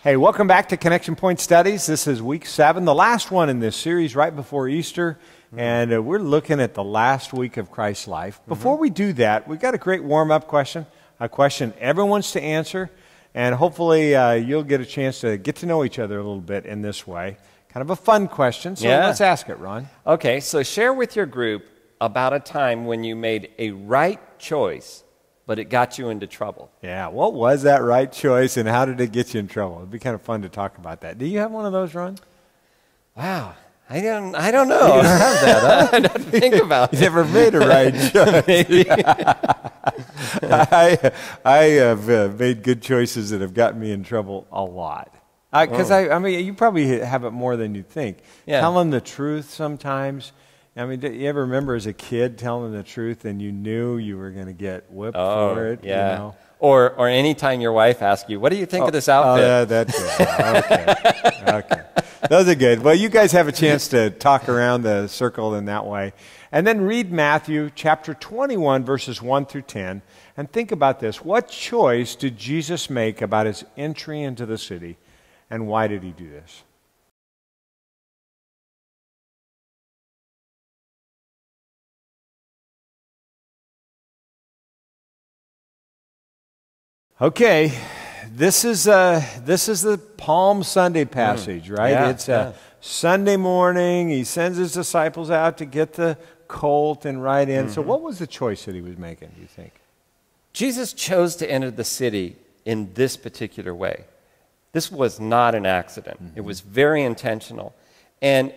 Hey, welcome back to Connection Point Studies. This is week 7, the last one in this series right before Easter, and we're looking at the last week of Christ's life. Before we do that, we've got a great warm-up question, a question everyone wants to answer, and hopefully you'll get a chance to get to know each other a little bit in this way. Kind of a fun question, so let's ask it, Ron. Okay, so share with your group about a time when you made a right choice, but it got you into trouble. Yeah, what was that right choice and how did it get you in trouble? It'd be kind of fun to talk about that. Do you have one of those, Ron? Wow, I don't know. You don't have that, huh? I don't think about it. You never made a right choice. Maybe. I have made good choices that have gotten me in trouble a lot. Because I mean, you probably have it more than you think. Yeah. Telling the truth sometimes. I mean, do you ever remember as a kid telling the truth and you knew you were going to get whipped for it? Yeah. You know? Or anytime your wife asks you, what do you think of this outfit? Oh, that's good. Okay. Those are good. Well, you guys have a chance to talk around the circle in that way. And then read Matthew chapter 21, verses 1 through 10, and think about this. What choice did Jesus make about his entry into the city, and why did he do this? Okay, this is the Palm Sunday passage, right? Yeah, It's a Sunday morning. He sends his disciples out to get the colt and ride in. So what was the choice that he was making, do you think? Jesus chose to enter the city in this particular way. This was not an accident. It was very intentional. And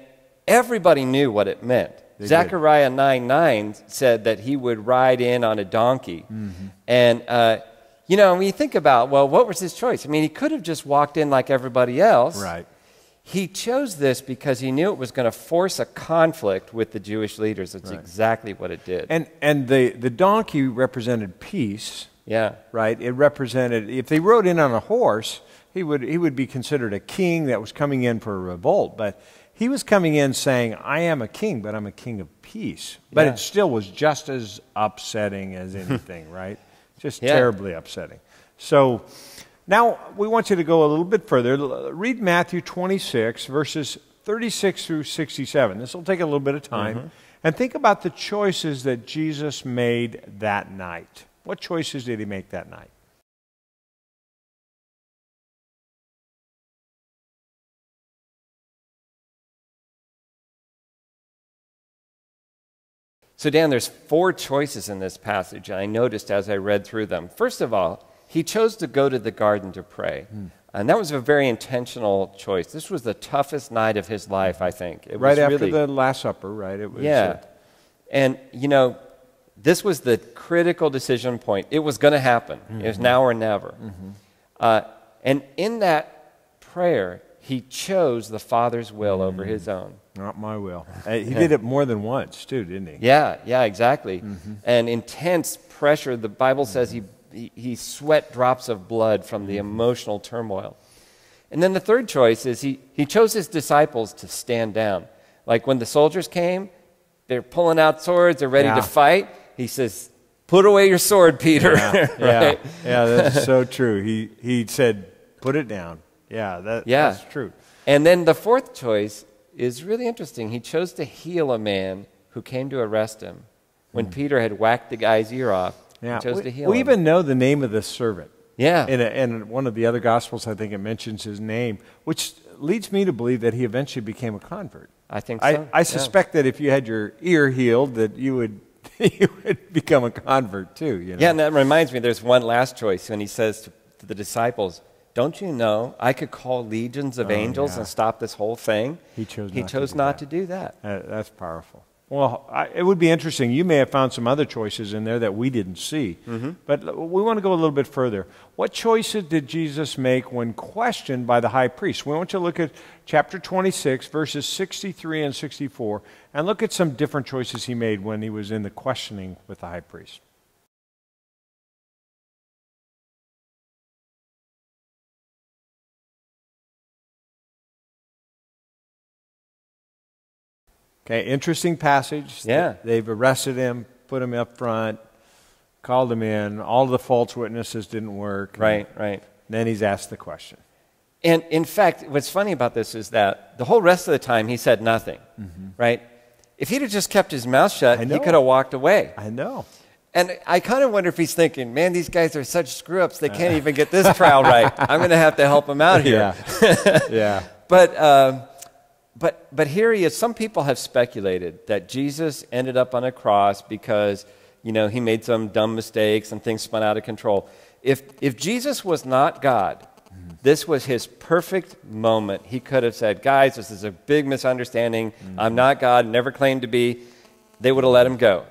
everybody knew what it meant. Zechariah 9:9 said that he would ride in on a donkey. And you know, when you think about, well, what was his choice? I mean, he could have just walked in like everybody else. Right. He chose this because he knew it was going to force a conflict with the Jewish leaders. That's exactly what it did. And the donkey represented peace. Yeah. Right? It represented, if they rode in on a horse, he would be considered a king that was coming in for a revolt. But he was coming in saying, I am a king, but I'm a king of peace. But it still was just as upsetting as anything, right? Just terribly upsetting. So now we want you to go a little bit further. Read Matthew 26, verses 36 through 67. This will take a little bit of time. And think about the choices that Jesus made that night. What choices did he make that night? So, Dan, there's 4 choices in this passage, and I noticed as I read through them. First of all, he chose to go to the garden to pray. And that was a very intentional choice. This was the toughest night of his life, I think. It Right was after really, the Last Supper, right? It was, and, you know, this was the critical decision point. It was going to happen. It was now or never. And in that prayer, he chose the Father's will over his own. Not my will. He did it more than once, too, didn't he? Yeah, exactly. And intense pressure. The Bible says he sweat drops of blood from the emotional turmoil. And then the third choice is he chose his disciples to stand down. Like when the soldiers came, they're pulling out swords, they're ready to fight. He says, put away your sword, Peter. Yeah, that's so true. He said, put it down. Yeah, that's true. And then the fourth choice is really interesting. He chose to heal a man who came to arrest him. When Peter had whacked the guy's ear off, he chose to heal him. We even know the name of the servant. Yeah. In one of the other Gospels, I think it mentions his name, which leads me to believe that he eventually became a convert. I think so. I suspect that if you had your ear healed, that you would become a convert too. You know? Yeah, and that reminds me, there's one last choice when he says to the disciples, don't you know I could call legions of angels and stop this whole thing? He chose not to do that. That's powerful. Well, it would be interesting. You may have found some other choices in there that we didn't see. But we want to go a little bit further. What choices did Jesus make when questioned by the high priest? We want to look at chapter 26, verses 63 and 64, and look at some different choices he made when he was in the questioning with the high priest. Okay, interesting passage. Yeah. They've arrested him, put him up front, called him in. All the false witnesses didn't work. Right. Then he's asked the question. And in fact, what's funny about this is that the whole rest of the time he said nothing, right? If he'd have just kept his mouth shut, he could have walked away. I know. And I kind of wonder if he's thinking, man, these guys are such screw-ups, they can't even get this trial right. I'm going to have to help them out here. Yeah. But here he is. Some people have speculated that Jesus ended up on a cross because, you know, he made some dumb mistakes and things spun out of control. If Jesus was not God, this was his perfect moment. He could have said, guys, this is a big misunderstanding. I'm not God, never claimed to be. They would have let him go.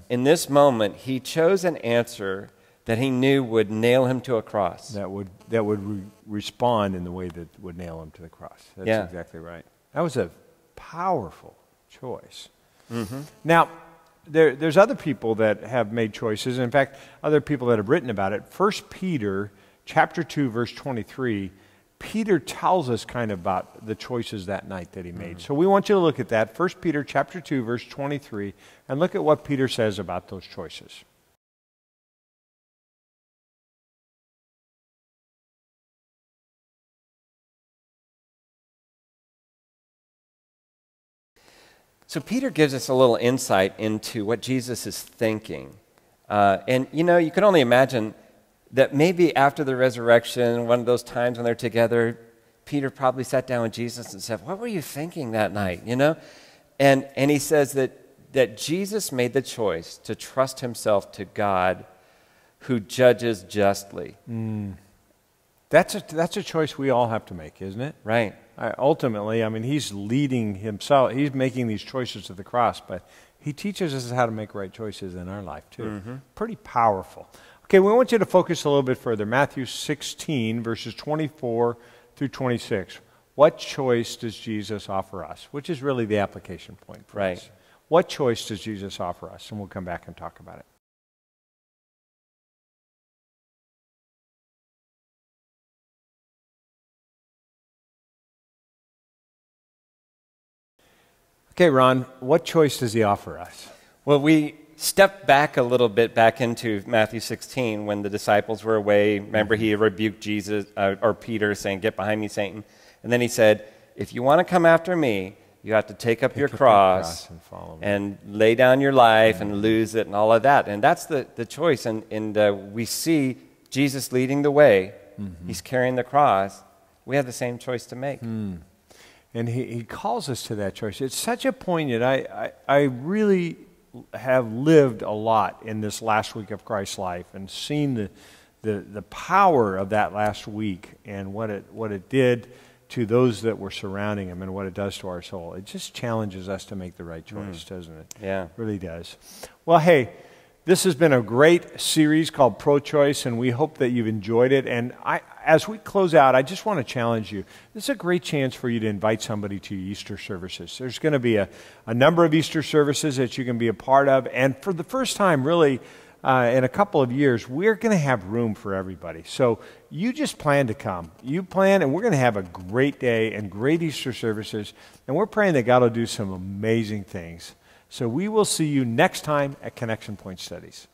In this moment, he chose an answer that he knew would nail him to a cross. That would respond in the way that would nail him to the cross. That's exactly right. That was a powerful choice. Now, there's other people that have made choices. In fact, other people that have written about it. 1 Peter chapter 2, verse 23, Peter tells us kind of about the choices that night that he made. So we want you to look at that. 1 Peter chapter 2, verse 23, and look at what Peter says about those choices. So Peter gives us a little insight into what Jesus is thinking. And, you know, you can only imagine that maybe after the resurrection, one of those times when they're together, Peter probably sat down with Jesus and said, what were you thinking that night, you know? And he says that Jesus made the choice to trust himself to God who judges justly. That's a choice we all have to make, isn't it? Right. Ultimately, I mean, he's leading himself. He's making these choices to the cross, but he teaches us how to make right choices in our life, too. Pretty powerful. Okay, we want you to focus a little bit further. Matthew 16, verses 24 through 26. What choice does Jesus offer us? Which is really the application point for us. What choice does Jesus offer us? And we'll come back and talk about it. Okay, Ron, what choice does he offer us? Well, we step back a little bit back into Matthew 16 when the disciples were away. Remember, he rebuked Jesus or Peter saying, get behind me, Satan. And then he said, if you want to come after me, you have to take up your cross and lay down your life and lose it and all of that. And that's the choice. And we see Jesus leading the way. He's carrying the cross. We have the same choice to make. And he calls us to that choice. It's such a poignant. I really have lived a lot in this last week of Christ's life and seen the power of that last week and what it did to those that were surrounding him and what it does to our soul. It just challenges us to make the right choice, doesn't it? Yeah. It really does. Well, hey, this has been a great series called Pro-Choice, and we hope that you've enjoyed it. And as we close out, I just want to challenge you. This is a great chance for you to invite somebody to your Easter services. There's going to be a number of Easter services that you can be a part of. And for the first time, really, in a couple of years, we're going to have room for everybody. So you just plan to come. You plan, and we're going to have a great day and great Easter services. And we're praying that God will do some amazing things. So we will see you next time at Connection Point Studies.